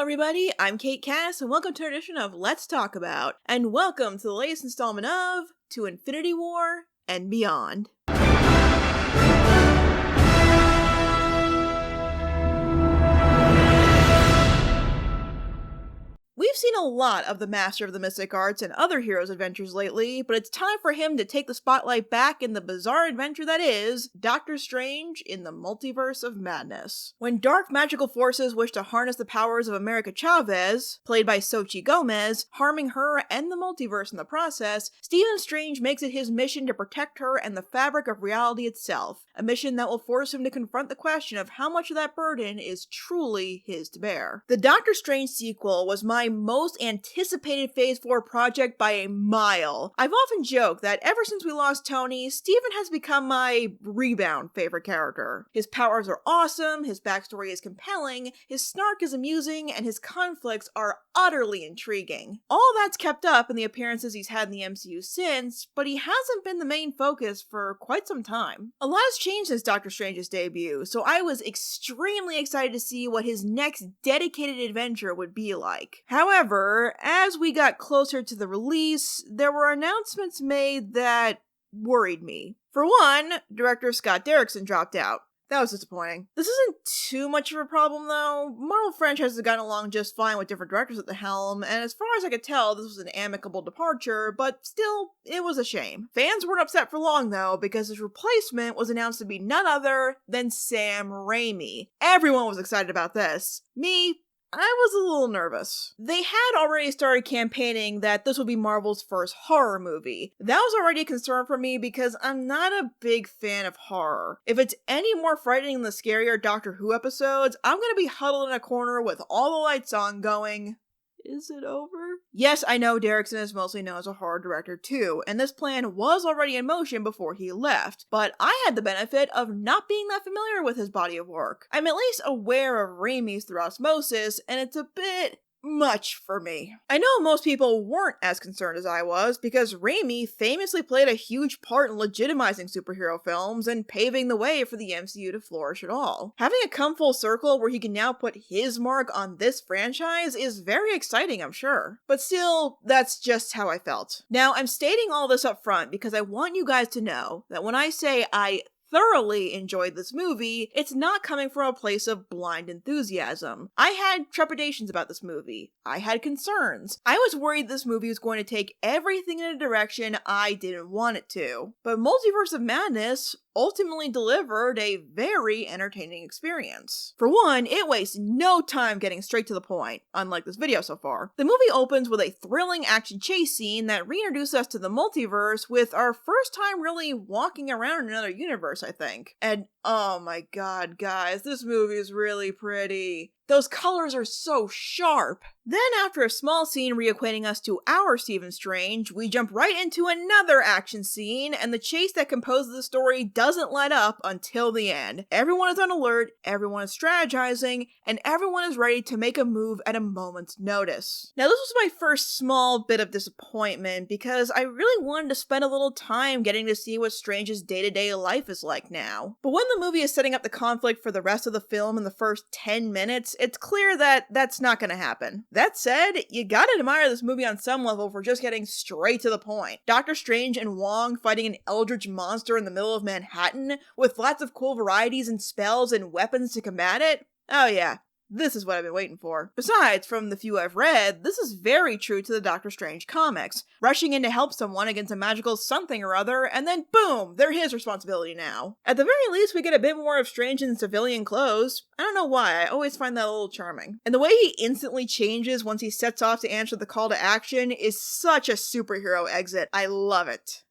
everybody, I'm Kate Cass, and welcome to our edition of Let's Talk About, and welcome to the latest installment of To Infinity War and Beyond. We've seen a lot of the Master of the Mystic Arts and other heroes' adventures lately, but it's time for him to take the spotlight back in the bizarre adventure that is Doctor Strange in the Multiverse of Madness. When dark magical forces wish to harness the powers of America Chavez, played by Xochitl Gomez, harming her and the multiverse in the process, Stephen Strange makes it his mission to protect her and the fabric of reality itself, a mission that will force him to confront the question of how much of that burden is truly his to bear. The Doctor Strange sequel was my most anticipated Phase 4 project by a mile. I've often joked that ever since we lost Tony, Stephen has become my rebound favorite character. His powers are awesome, his backstory is compelling, his snark is amusing, and his conflicts are utterly intriguing. All that's kept up in the appearances he's had in the MCU since, but he hasn't been the main focus for quite some time. A lot has changed since Doctor Strange's debut, so I was extremely excited to see what his next dedicated adventure would be like. However, as we got closer to the release, there were announcements made that worried me. For one, director Scott Derrickson dropped out. That was disappointing. This isn't too much of a problem though. Marvel franchises have gotten along just fine with different directors at the helm, and as far as I could tell, this was an amicable departure, but still, it was a shame. Fans weren't upset for long though, because his replacement was announced to be none other than Sam Raimi. Everyone was excited about this. Me, I was a little nervous. They had already started campaigning that this would be Marvel's first horror movie. That was already a concern for me because I'm not a big fan of horror. If it's any more frightening than the scarier Doctor Who episodes, I'm gonna be huddled in a corner with all the lights on going, is it over? Yes, I know Derrickson is mostly known as a horror director too, and this plan was already in motion before he left, but I had the benefit of not being that familiar with his body of work. I'm at least aware of Raimi's through osmosis, and it's a bit much for me. I know most people weren't as concerned as I was, because Raimi famously played a huge part in legitimizing superhero films and paving the way for the MCU to flourish at all. Having it come full circle where he can now put his mark on this franchise is very exciting, I'm sure. But still, that's just how I felt. Now, I'm stating all this up front because I want you guys to know that when I say I thoroughly enjoyed this movie, it's not coming from a place of blind enthusiasm. I had trepidations about this movie. I had concerns. I was worried this movie was going to take everything in a direction I didn't want it to. But Multiverse of Madness ultimately delivered a very entertaining experience. For one, it wastes no time getting straight to the point, unlike this video so far. The movie opens with a thrilling action chase scene that reintroduces us to the multiverse with our first time really walking around in another universe, I think. And oh my god, guys, this movie is really pretty. Those colors are so sharp. Then after a small scene reacquainting us to our Stephen Strange, we jump right into another action scene, and the chase that composes the story doesn't let up until the end. Everyone is on alert, everyone is strategizing, and everyone is ready to make a move at a moment's notice. Now this was my first small bit of disappointment, because I really wanted to spend a little time getting to see what Strange's day-to-day life is like now. But when the movie is setting up the conflict for the rest of the film in the first 10 minutes, it's clear that that's not gonna happen. That said, you gotta admire this movie on some level for just getting straight to the point. Doctor Strange and Wong fighting an eldritch monster in the middle of Manhattan, with lots of cool varieties and spells and weapons to combat it? Oh yeah. This is what I've been waiting for. Besides, from the few I've read, this is very true to the Doctor Strange comics. Rushing in to help someone against a magical something or other, and then boom, they're his responsibility now. At the very least, we get a bit more of Strange in civilian clothes. I don't know why, I always find that a little charming. And the way he instantly changes once he sets off to answer the call to action is such a superhero exit. I love it.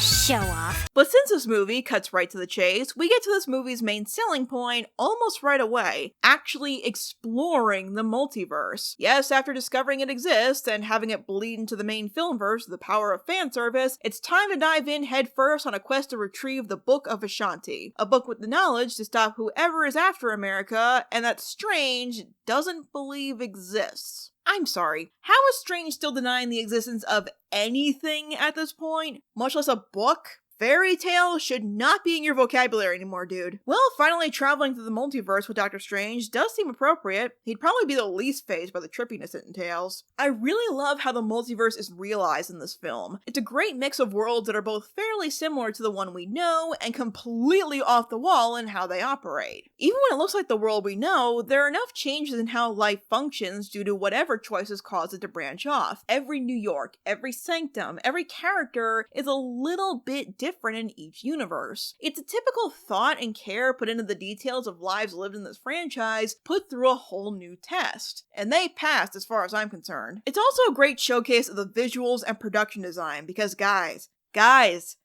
Show off. But since this movie cuts right to the chase, we get to this movie's main selling point almost right away, actually exploring the multiverse. Yes, after discovering it exists and having it bleed into the main filmverse with the power of fan service, it's time to dive in headfirst on a quest to retrieve the Book of Ashanti, a book with the knowledge to stop whoever is after America and that Strange doesn't believe exists. I'm sorry, how is Strange still denying the existence of anything at this point? Much less a book? Fairy tale should not be in your vocabulary anymore, dude. Well, finally traveling through the multiverse with Doctor Strange does seem appropriate. He'd probably be the least fazed by the trippiness it entails. I really love how the multiverse is realized in this film. It's a great mix of worlds that are both fairly similar to the one we know and completely off the wall in how they operate. Even when it looks like the world we know, there are enough changes in how life functions due to whatever choices cause it to branch off. Every New York, every sanctum, every character is a little bit different in each universe. It's a typical thought and care put into the details of lives lived in this franchise, put through a whole new test. And they passed as far as I'm concerned. It's also a great showcase of the visuals and production design because guys,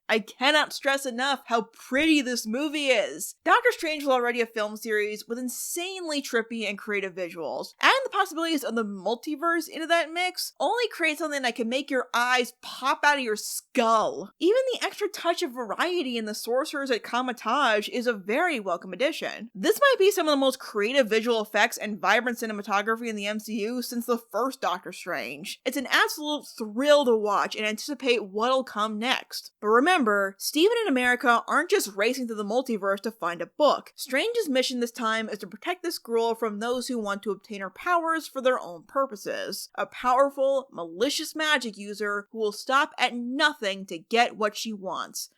I cannot stress enough how pretty this movie is. Doctor Strange was already a film series with insanely trippy and creative visuals. Adding the possibilities of the multiverse into that mix only creates something that can make your eyes pop out of your skull. Even the extra touch of variety in the sorcerers at Kamatage is a very welcome addition. This might be some of the most creative visual effects and vibrant cinematography in the MCU since the first Doctor Strange. It's an absolute thrill to watch and anticipate what'll come next. But remember, Steven and America aren't just racing through the multiverse to find a book. Strange's mission this time is to protect this girl from those who want to obtain her powers for their own purposes. A powerful, malicious magic user who will stop at nothing to get what she wants.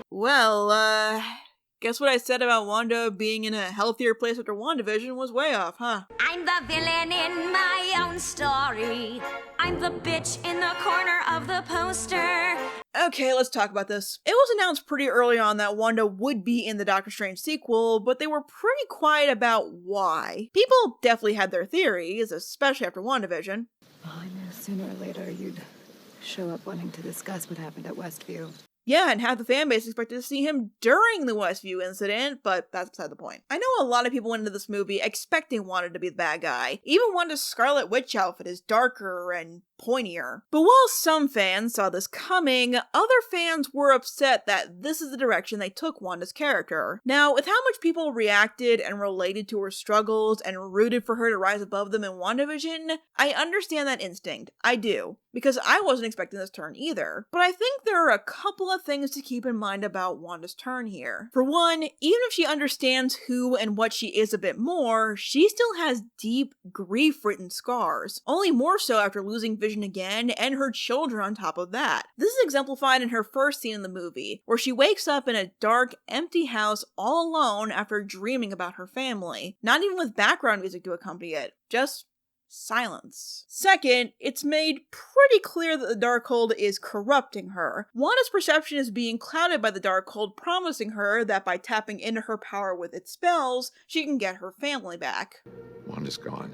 Well, guess what I said about Wanda being in a healthier place after WandaVision was way off, huh? I'm the villain in my own story. I'm the bitch in the corner of the poster. Okay, let's talk about this. It was announced pretty early on that Wanda would be in the Doctor Strange sequel, but they were pretty quiet about why. People definitely had their theories, especially after WandaVision. Well, I knew sooner or later you'd show up wanting to discuss what happened at Westview. Yeah, and half the fan base expected to see him during the Westview incident, but that's beside the point. I know a lot of people went into this movie expecting Wanda to be the bad guy. Even Wanda's Scarlet Witch outfit is darker and pointier. But while some fans saw this coming, other fans were upset that this is the direction they took Wanda's character. Now, with how much people reacted and related to her struggles and rooted for her to rise above them in WandaVision, I understand that instinct. I do. Because I wasn't expecting this turn either. But I think there are a couple of things to keep in mind about Wanda's turn here. For one, even if she understands who and what she is a bit more, she still has deep, grief-ridden scars. Only more so after losing Vision again, and her children on top of that. This is exemplified in her first scene in the movie, where she wakes up in a dark, empty house all alone after dreaming about her family. Not even with background music to accompany it. Just silence. Second, it's made pretty clear that the Darkhold is corrupting her. Wanda's perception is being clouded by the Darkhold promising her that by tapping into her power with its spells, she can get her family back. Wanda's gone.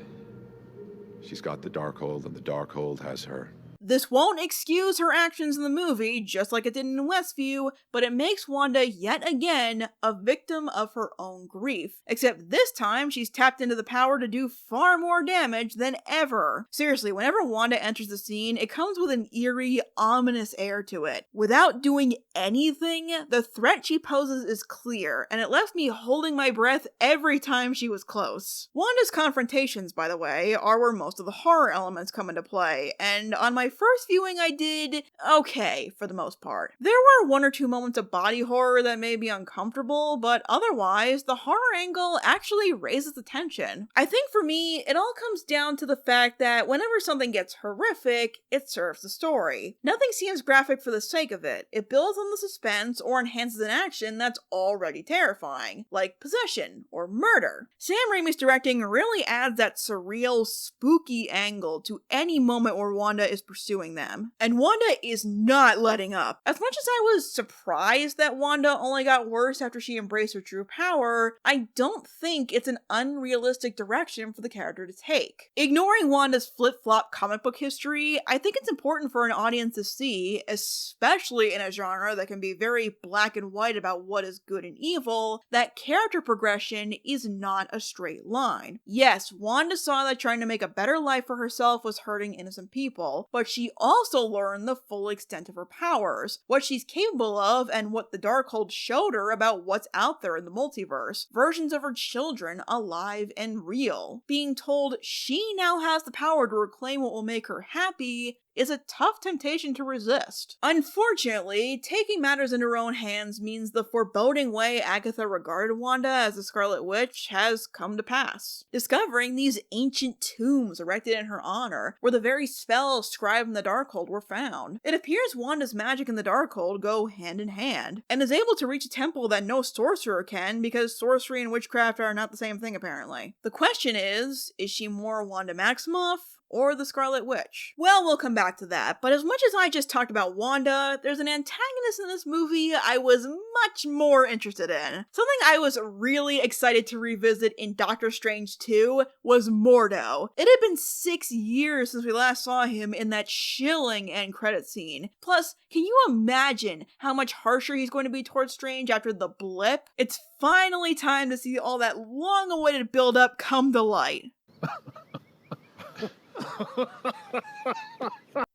She's got the Darkhold, and the Darkhold has her. This won't excuse her actions in the movie, just like it did in Westview, but it makes Wanda yet again a victim of her own grief. Except this time, she's tapped into the power to do far more damage than ever. Seriously, whenever Wanda enters the scene, it comes with an eerie, ominous air to it. Without doing anything, the threat she poses is clear, and it left me holding my breath every time she was close. Wanda's confrontations, by the way, are where most of the horror elements come into play, and on my first viewing I did okay for the most part. There were one or two moments of body horror that made me uncomfortable, but otherwise, the horror angle actually raises the tension. I think for me, it all comes down to the fact that whenever something gets horrific, it serves the story. Nothing seems graphic for the sake of it. It builds on the suspense or enhances an action that's already terrifying, like possession or murder. Sam Raimi's directing really adds that surreal, spooky angle to any moment where Wanda is pursuing them. And Wanda is not letting up. As much as I was surprised that Wanda only got worse after she embraced her true power, I don't think it's an unrealistic direction for the character to take. Ignoring Wanda's flip-flop comic book history, I think it's important for an audience to see, especially in a genre that can be very black and white about what is good and evil, that character progression is not a straight line. Yes, Wanda saw that trying to make a better life for herself was hurting innocent people, but she also learned the full extent of her powers, what she's capable of, and what the Darkhold showed her about what's out there in the multiverse. Versions of her children alive and real. Being told she now has the power to reclaim what will make her happy is a tough temptation to resist. Unfortunately, taking matters into her own hands means the foreboding way Agatha regarded Wanda as the Scarlet Witch has come to pass. Discovering these ancient tombs erected in her honor, where the very spells scribed in the Darkhold were found, it appears Wanda's magic and the Darkhold go hand in hand, and is able to reach a temple that no sorcerer can because sorcery and witchcraft are not the same thing apparently. The question is she more Wanda Maximoff or the Scarlet Witch? Well, we'll come back to that, but as much as I just talked about Wanda, there's an antagonist in this movie I was much more interested in. Something I was really excited to revisit in Doctor Strange 2 was Mordo. It had been 6 years since we last saw him in that chilling end credit scene. Plus, can you imagine how much harsher he's going to be towards Strange after the blip? It's finally time to see all that long-awaited build-up come to light.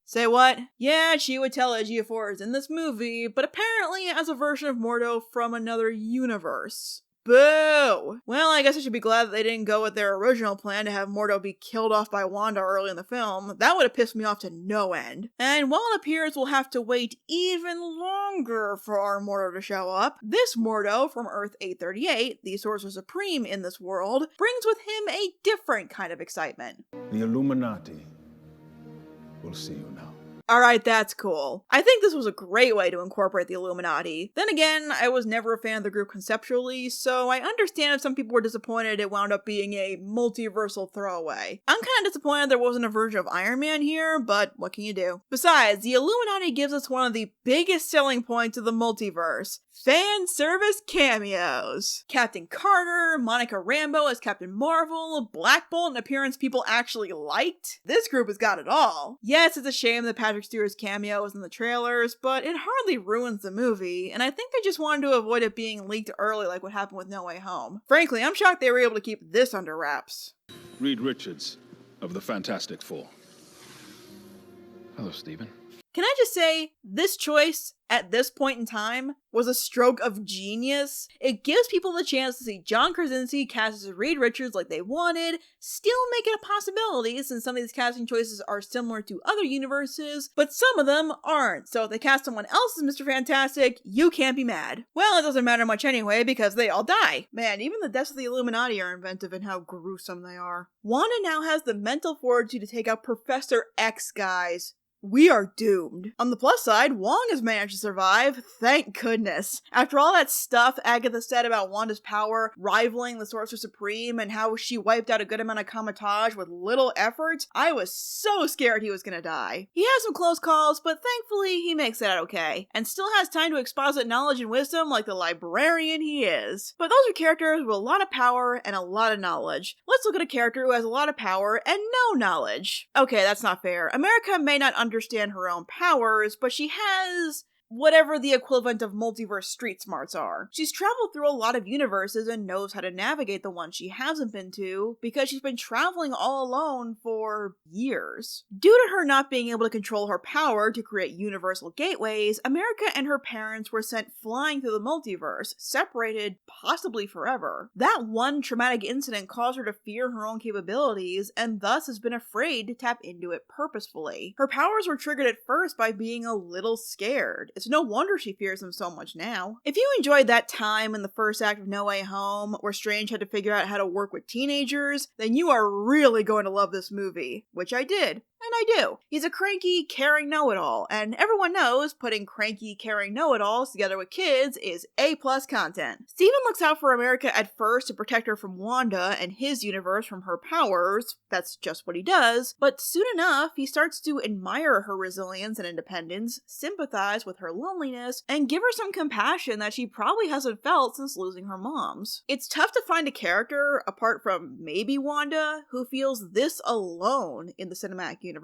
Say what? Yeah, Chiwetel Ejiofor is in this movie, but apparently as a version of Mordo from another universe. Boo! Well, I guess I should be glad that they didn't go with their original plan to have Mordo be killed off by Wanda early in the film. That would have pissed me off to no end. And while it appears we'll have to wait even longer for our Mordo to show up, this Mordo from Earth 838, the Sorcerer Supreme in this world, brings with him a different kind of excitement. The Illuminati will see you now. Alright, that's cool. I think this was a great way to incorporate the Illuminati. Then again, I was never a fan of the group conceptually, so I understand if some people were disappointed it wound up being a multiversal throwaway. I'm kinda disappointed there wasn't a version of Iron Man here, but what can you do? Besides, the Illuminati gives us one of the biggest selling points of the multiverse. Fan service cameos! Captain Carter, Monica Rambeau as Captain Marvel, Black Bolt, an appearance people actually liked. This group has got it all. Yes, it's a shame that Patrick Stewart's cameo was in the trailers, but it hardly ruins the movie, and I think they just wanted to avoid it being leaked early like what happened with No Way Home. Frankly, I'm shocked they were able to keep this under wraps. Reed Richards of the Fantastic Four. Hello, Stephen. Can I just say, this choice, at this point in time, was a stroke of genius. It gives people the chance to see John Krasinski cast as Reed Richards like they wanted, still make it a possibility since some of these casting choices are similar to other universes, but some of them aren't, so if they cast someone else as Mr. Fantastic, you can't be mad. Well, it doesn't matter much anyway because they all die. Man, even the deaths of the Illuminati are inventive in how gruesome they are. Wanda now has the mental fortitude to take out Professor X, guys. We are doomed. On the plus side, Wong has managed to survive, thank goodness. After all that stuff Agatha said about Wanda's power rivaling the Sorcerer Supreme and how she wiped out a good amount of Kamar-Taj with little effort, I was so scared he was gonna die. He has some close calls, but thankfully he makes it out okay, and still has time to exposit knowledge and wisdom like the librarian he is. But those are characters with a lot of power and a lot of knowledge. Let's look at a character who has a lot of power and no knowledge. Okay, that's not fair. America may not understand her own powers, but she has whatever the equivalent of multiverse street smarts are. She's traveled through a lot of universes and knows how to navigate the ones she hasn't been to because she's been traveling all alone for years. Due to her not being able to control her power to create universal gateways, America and her parents were sent flying through the multiverse, separated possibly forever. That one traumatic incident caused her to fear her own capabilities and thus has been afraid to tap into it purposefully. Her powers were triggered at first by being a little scared. It's no wonder she fears him so much now. If you enjoyed that time in the first act of No Way Home, where Strange had to figure out how to work with teenagers, then you are really going to love this movie. Which I did. And I do. He's a cranky, caring know-it-all, and everyone knows putting cranky, caring know-it-alls together with kids is A+ content. Steven looks out for America at first to protect her from Wanda and his universe from her powers. That's just what he does. But soon enough, he starts to admire her resilience and independence, sympathize with her loneliness, and give her some compassion that she probably hasn't felt since losing her moms. It's tough to find a character, apart from maybe Wanda, who feels this alone in the cinematic universe.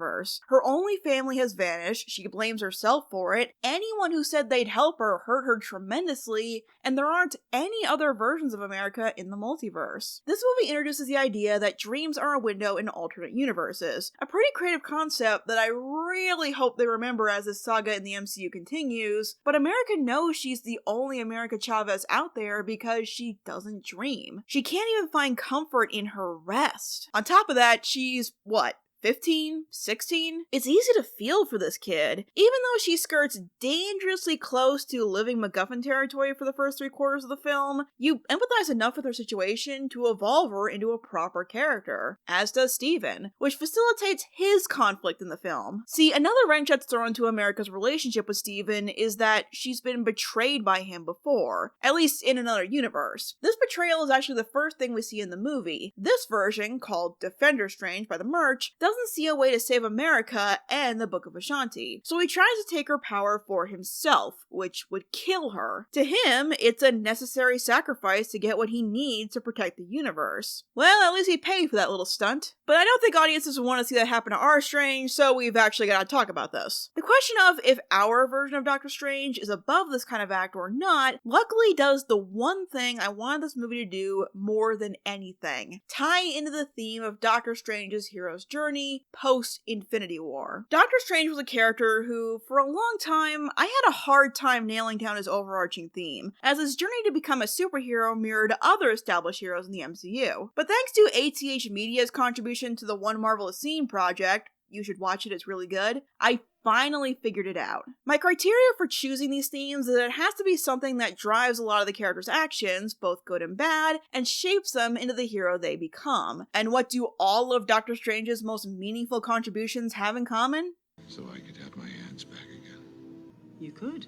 Her only family has vanished, she blames herself for it, anyone who said they'd help her hurt her tremendously, and there aren't any other versions of America in the multiverse. This movie introduces the idea that dreams are a window into alternate universes, a pretty creative concept that I really hope they remember as this saga in the MCU continues, but America knows she's the only America Chavez out there because she doesn't dream. She can't even find comfort in her rest. On top of that, she's, what, 15, 16, it's easy to feel for this kid. Even though she skirts dangerously close to living MacGuffin territory for the first 3/4 of the film, you empathize enough with her situation to evolve her into a proper character, as does Steven, which facilitates his conflict in the film. See, another wrench that's thrown into America's relationship with Steven is that she's been betrayed by him before, at least in another universe. This betrayal is actually the first thing we see in the movie. This version, called Defender Strange by the Merch, doesn't see a way to save America and the Book of Ashanti, so he tries to take her power for himself, which would kill her. To him, it's a necessary sacrifice to get what he needs to protect the universe. Well, at least he paid for that little stunt. But I don't think audiences want to see that happen to our Strange, so we've actually got to talk about this. The question of if our version of Doctor Strange is above this kind of act or not, luckily does the one thing I wanted this movie to do more than anything: tie into the theme of Doctor Strange's hero's journey post-Infinity War. Doctor Strange was a character who, for a long time, I had a hard time nailing down his overarching theme, as his journey to become a superhero mirrored other established heroes in the MCU. But thanks to ATH Media's contribution to the One Marvelous Scene project, you should watch it, it's really good, I finally figured it out. My criteria for choosing these themes is that it has to be something that drives a lot of the character's actions, both good and bad, and shapes them into the hero they become. And what do all of Doctor Strange's most meaningful contributions have in common? So I could have my hands back again. You could.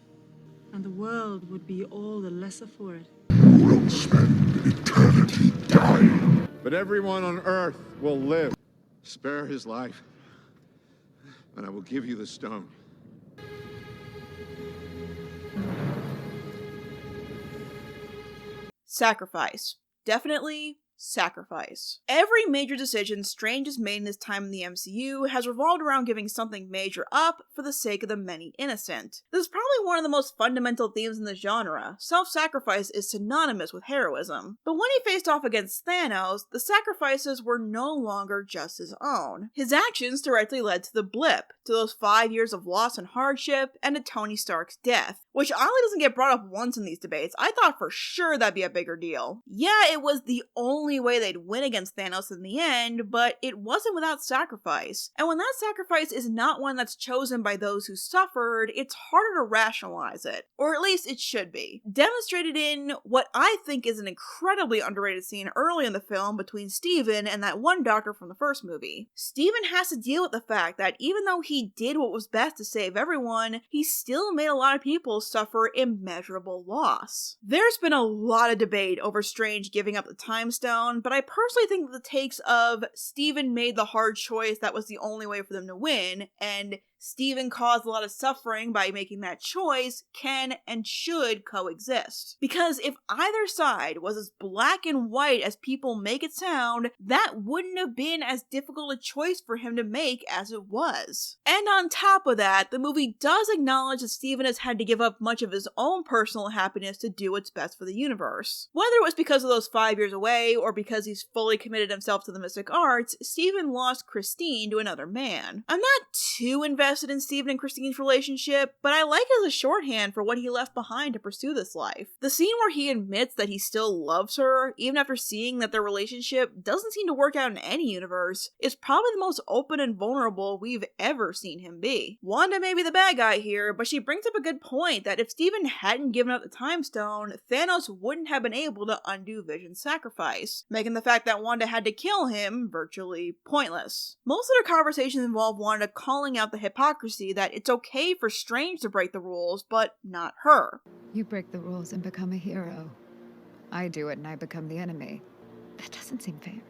And the world would be all the lesser for it. We'll spend eternity dying. But everyone on Earth will live. Spare his life, and I will give you the stone. Sacrifice. Definitely sacrifice. Every major decision Strange has made in his time in the MCU has revolved around giving something major up for the sake of the many innocent. This is probably one of the most fundamental themes in the genre. Self-sacrifice is synonymous with heroism. But when he faced off against Thanos, the sacrifices were no longer just his own. His actions directly led to the blip, to those 5 years of loss and hardship, and to Tony Stark's death, which oddly doesn't get brought up once in these debates. I thought for sure that'd be a bigger deal. Yeah, it was the only way they'd win against Thanos in the end, but it wasn't without sacrifice. And when that sacrifice is not one that's chosen by those who suffered, it's harder to rationalize it. Or at least it should be. Demonstrated in what I think is an incredibly underrated scene early in the film between Steven and that one doctor from the first movie. Steven has to deal with the fact that even though he did what was best to save everyone, he still made a lot of people suffer immeasurable loss. There's been a lot of debate over Strange giving up the Time Stone, but I personally think that the takes of Steven made the hard choice that was the only way for them to win, and Steven caused a lot of suffering by making that choice can and should coexist. Because if either side was as black and white as people make it sound, that wouldn't have been as difficult a choice for him to make as it was. And on top of that, the movie does acknowledge that Steven has had to give up much of his own personal happiness to do what's best for the universe. Whether it was because of those 5 years away, or because he's fully committed himself to the mystic arts, Steven lost Christine to another man. I'm not too invested in Steven and Christine's relationship, but I like it as a shorthand for what he left behind to pursue this life. The scene where he admits that he still loves her, even after seeing that their relationship doesn't seem to work out in any universe, is probably the most open and vulnerable we've ever seen him be. Wanda may be the bad guy here, but she brings up a good point that if Steven hadn't given up the Time Stone, Thanos wouldn't have been able to undo Vision's sacrifice, making the fact that Wanda had to kill him virtually pointless. Most of their conversations involve Wanda calling out the hypocrisy that it's okay for Strange to break the rules, but not her. You break the rules and become a hero. I do it and I become the enemy. That doesn't seem fair.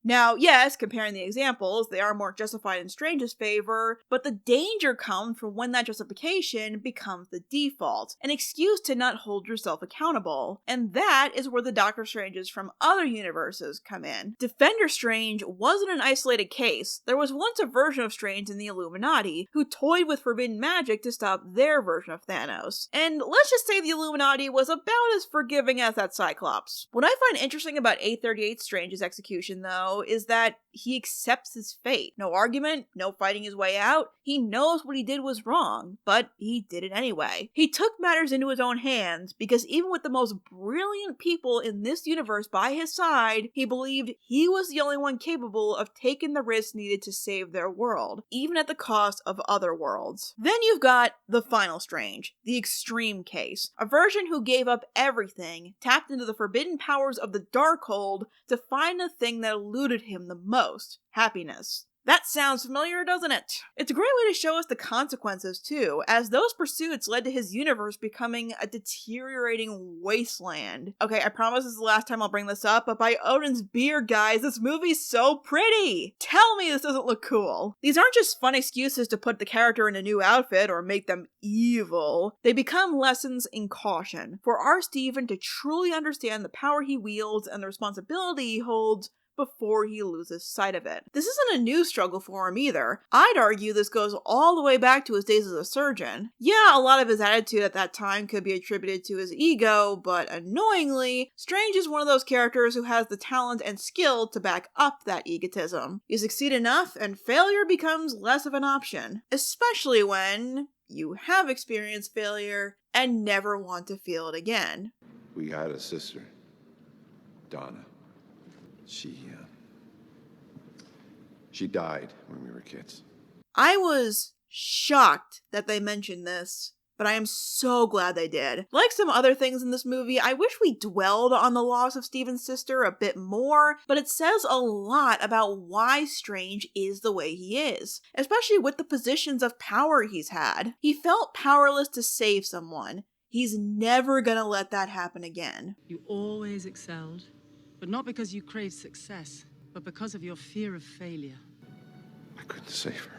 Now, yes, comparing the examples, they are more justified in Strange's favor, but the danger comes from when that justification becomes the default, an excuse to not hold yourself accountable. And that is where the Doctor Stranges from other universes come in. Defender Strange wasn't an isolated case. There was once a version of Strange in the Illuminati who toyed with forbidden magic to stop their version of Thanos. And let's just say the Illuminati was about as forgiving as that Cyclops. What I find interesting about 838 Strange's execution, though, is that he accepts his fate. No argument, no fighting his way out. He knows what he did was wrong, but he did it anyway. He took matters into his own hands because even with the most brilliant people in this universe by his side, he believed he was the only one capable of taking the risks needed to save their world, even at the cost of other worlds. Then you've got the final Strange, the extreme case, a version who gave up everything, tapped into the forbidden powers of the Darkhold to find the thing that eluded him the most: happiness. That sounds familiar, doesn't it? It's a great way to show us the consequences, too, as those pursuits led to his universe becoming a deteriorating wasteland. Okay, I promise this is the last time I'll bring this up, but by Odin's beard, guys, this movie's so pretty! Tell me this doesn't look cool! These aren't just fun excuses to put the character in a new outfit or make them evil. They become lessons in caution for our Steven to truly understand the power he wields and the responsibility he holds before he loses sight of it. This isn't a new struggle for him either. I'd argue this goes all the way back to his days as a surgeon. Yeah, a lot of his attitude at that time could be attributed to his ego, but annoyingly, Strange is one of those characters who has the talent and skill to back up that egotism. You succeed enough, and failure becomes less of an option, especially when you have experienced failure and never want to feel it again. We had a sister, Donna. She died when we were kids. I was shocked that they mentioned this, but I am so glad they did. Like some other things in this movie, I wish we dwelled on the loss of Steven's sister a bit more, but it says a lot about why Strange is the way he is, especially with the positions of power he's had. He felt powerless to save someone. He's never gonna let that happen again. You always excelled, but not because you craved success, but because of your fear of failure. I couldn't save her.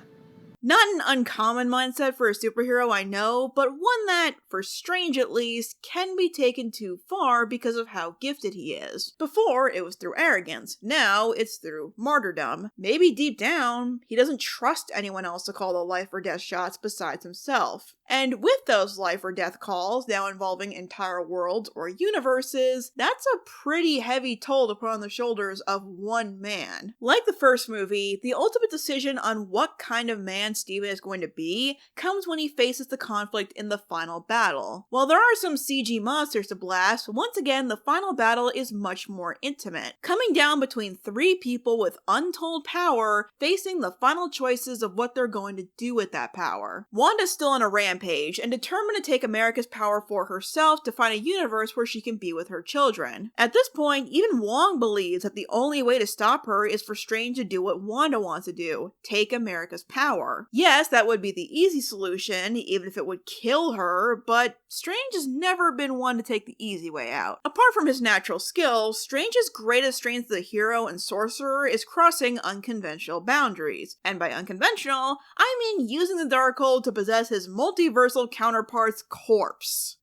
Not an uncommon mindset for a superhero, I know, but one that, for Strange at least, can be taken too far because of how gifted he is. Before, it was through arrogance. Now, it's through martyrdom. Maybe deep down, he doesn't trust anyone else to call the life or death shots besides himself. And with those life or death calls, now involving entire worlds or universes, that's a pretty heavy toll to put on the shoulders of one man. Like the first movie, the ultimate decision on what kind of man Steven is going to be comes when he faces the conflict in the final battle. While there are some CG monsters to blast, once again the final battle is much more intimate, coming down between three people with untold power facing the final choices of what they're going to do with that power. Wanda's still on a rampage and determined to take America's power for herself to find a universe where she can be with her children. At this point, even Wong believes that the only way to stop her is for Strange to do what Wanda wants to do: take America's power. Yes, that would be the easy solution, even if it would kill her, but Strange has never been one to take the easy way out. Apart from his natural skill, Strange's greatest strength as a hero and sorcerer is crossing unconventional boundaries. And by unconventional, I mean using the Darkhold to possess his multiversal counterpart's corpse.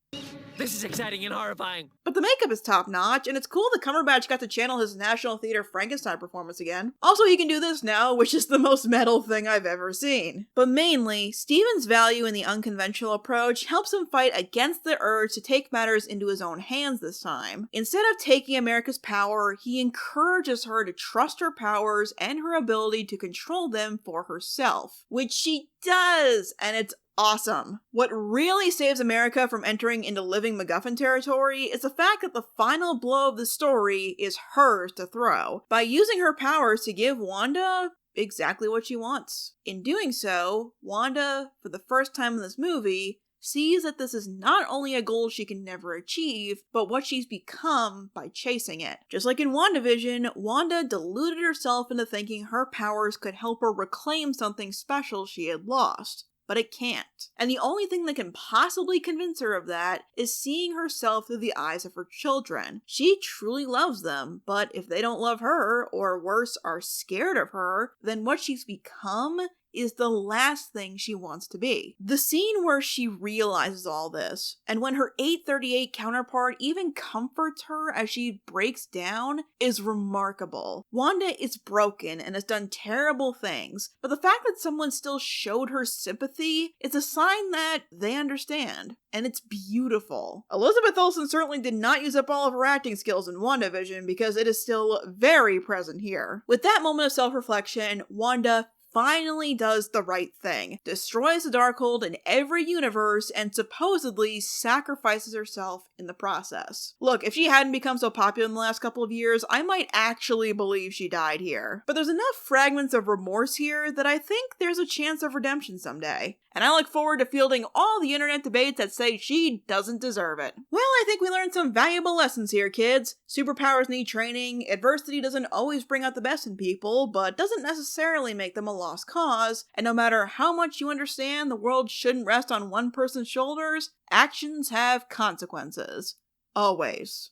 This is exciting and horrifying. But the makeup is top notch, and it's cool that Cumberbatch got to channel his National Theatre Frankenstein performance again. Also, he can do this now, which is the most metal thing I've ever seen. But mainly, Steven's value in the unconventional approach helps him fight against the urge to take matters into his own hands this time. Instead of taking America's power, he encourages her to trust her powers and her ability to control them for herself. Which she does, and it's awesome. What really saves America from entering into living MacGuffin territory is the fact that the final blow of the story is hers to throw, by using her powers to give Wanda exactly what she wants. In doing so, Wanda, for the first time in this movie, sees that this is not only a goal she can never achieve, but what she's become by chasing it. Just like in WandaVision, Wanda deluded herself into thinking her powers could help her reclaim something special she had lost. But it can't. And the only thing that can possibly convince her of that is seeing herself through the eyes of her children. She truly loves them, but if they don't love her, or worse, are scared of her, then what she's become is the last thing she wants to be. The scene where she realizes all this, and when her 838 counterpart even comforts her as she breaks down, is remarkable. Wanda is broken and has done terrible things, but the fact that someone still showed her sympathy is a sign that they understand. And it's beautiful. Elizabeth Olsen certainly did not use up all of her acting skills in WandaVision because it is still very present here. With that moment of self-reflection, Wanda finally does the right thing, destroys the Darkhold in every universe, and supposedly sacrifices herself in the process. Look, if she hadn't become so popular in the last couple of years, I might actually believe she died here. But there's enough fragments of remorse here that I think there's a chance of redemption someday. And I look forward to fielding all the internet debates that say she doesn't deserve it. Well, I think we learned some valuable lessons here, kids. Superpowers need training, adversity doesn't always bring out the best in people, but doesn't necessarily make them a lost cause, and no matter how much you understand the world shouldn't rest on one person's shoulders, actions have consequences. Always.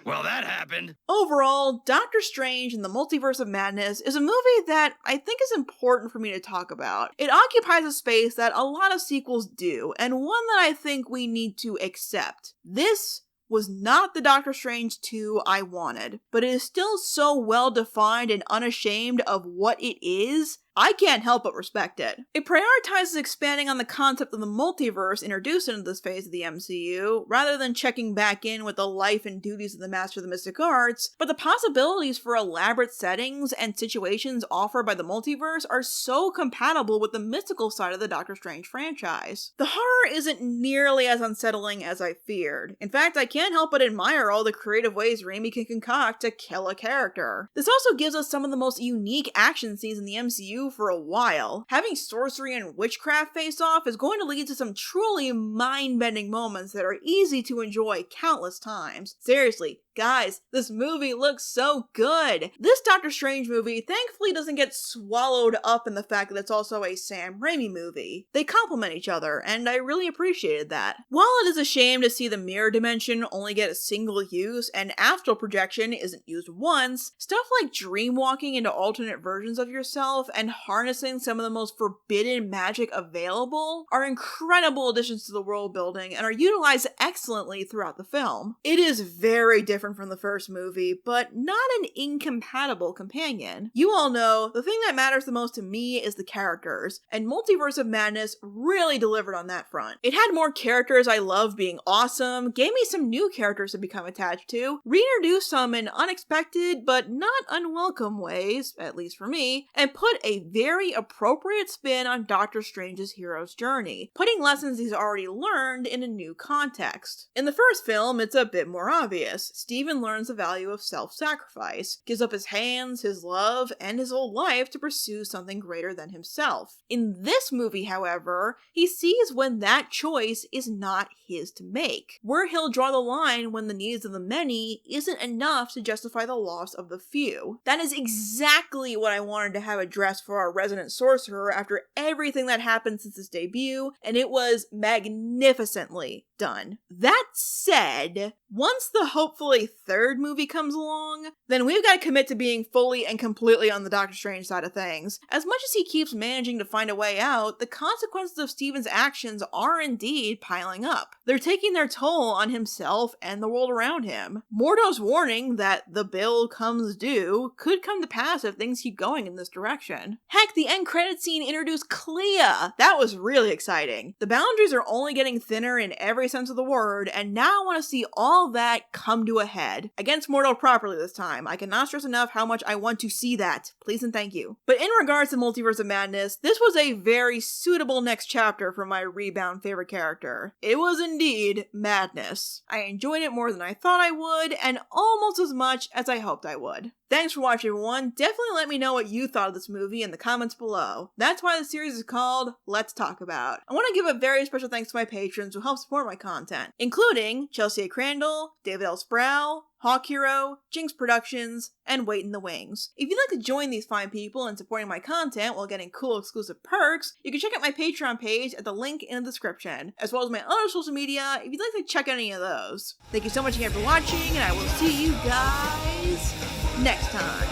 Well, that happened. Overall, Doctor Strange and the Multiverse of Madness is a movie that I think is important for me to talk about. It occupies a space that a lot of sequels do, and one that I think we need to accept. This was not the Doctor Strange 2 I wanted, but it is still so well defined and unashamed of what it is, I can't help but respect it. It prioritizes expanding on the concept of the multiverse introduced into this phase of the MCU, rather than checking back in with the life and duties of the Master of the Mystic Arts, but the possibilities for elaborate settings and situations offered by the multiverse are so compatible with the mystical side of the Doctor Strange franchise. The horror isn't nearly as unsettling as I feared. In fact, I can't help but admire all the creative ways Raimi can concoct to kill a character. This also gives us some of the most unique action scenes in the MCU for a while. Having sorcery and witchcraft face off is going to lead to some truly mind-bending moments that are easy to enjoy countless times. Seriously, guys, this movie looks so good! This Doctor Strange movie thankfully doesn't get swallowed up in the fact that it's also a Sam Raimi movie. They complement each other, and I really appreciated that. While it is a shame to see the mirror dimension only get a single use and astral projection isn't used once, stuff like dreamwalking into alternate versions of yourself and harnessing some of the most forbidden magic available are incredible additions to the world building and are utilized excellently throughout the film. It is very different from the first movie, but not an incompatible companion. You all know, the thing that matters the most to me is the characters, and Multiverse of Madness really delivered on that front. It had more characters I love being awesome, gave me some new characters to become attached to, reintroduced some in unexpected but not unwelcome ways, at least for me, and put a very appropriate spin on Doctor Strange's hero's journey, putting lessons he's already learned in a new context. In the first film, it's a bit more obvious. Stephen learns the value of self-sacrifice, gives up his hands, his love, and his old life to pursue something greater than himself. In this movie, however, he sees when that choice is not his to make, where he'll draw the line when the needs of the many isn't enough to justify the loss of the few. That is exactly what I wanted to have addressed for our resident sorcerer after everything that happened since his debut, and it was magnificently done. That said, once the hopefully third movie comes along, then we've got to commit to being fully and completely on the Doctor Strange side of things. As much as he keeps managing to find a way out, the consequences of Stephen's actions are indeed piling up. They're taking their toll on himself and the world around him. Mordo's warning that the bill comes due could come to pass if things keep going in this direction. Heck, the end credit scene introduced Clea! That was really exciting. The boundaries are only getting thinner in every sense of the word, and now I want to see all that come to a head. Against Mordo properly this time. I cannot stress enough how much I want to see that. Please and thank you. But in regards to Multiverse of Madness, this was a very suitable next chapter for my rebound favorite character. It was indeed madness. I enjoyed it more than I thought I would, and almost as much as I hoped I would. Thanks for watching, everyone. Definitely let me know what you thought of this movie in the comments below. That's why the series is called Let's Talk About. I want to give a very special thanks to my patrons who help support my content, including Chelsea A. Crandall, David L. Sproul, Pal, Hawk Hero, Jinx Productions, and Wait in the Wings. If you'd like to join these fine people in supporting my content while getting cool exclusive perks, you can check out my Patreon page at the link in the description, as well as my other social media if you'd like to check out any of those. Thank you so much again for watching, and I will see you guys next time.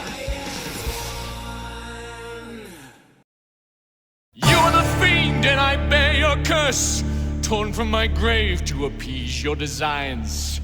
You're the fiend and I bear your curse, torn from my grave to appease your designs.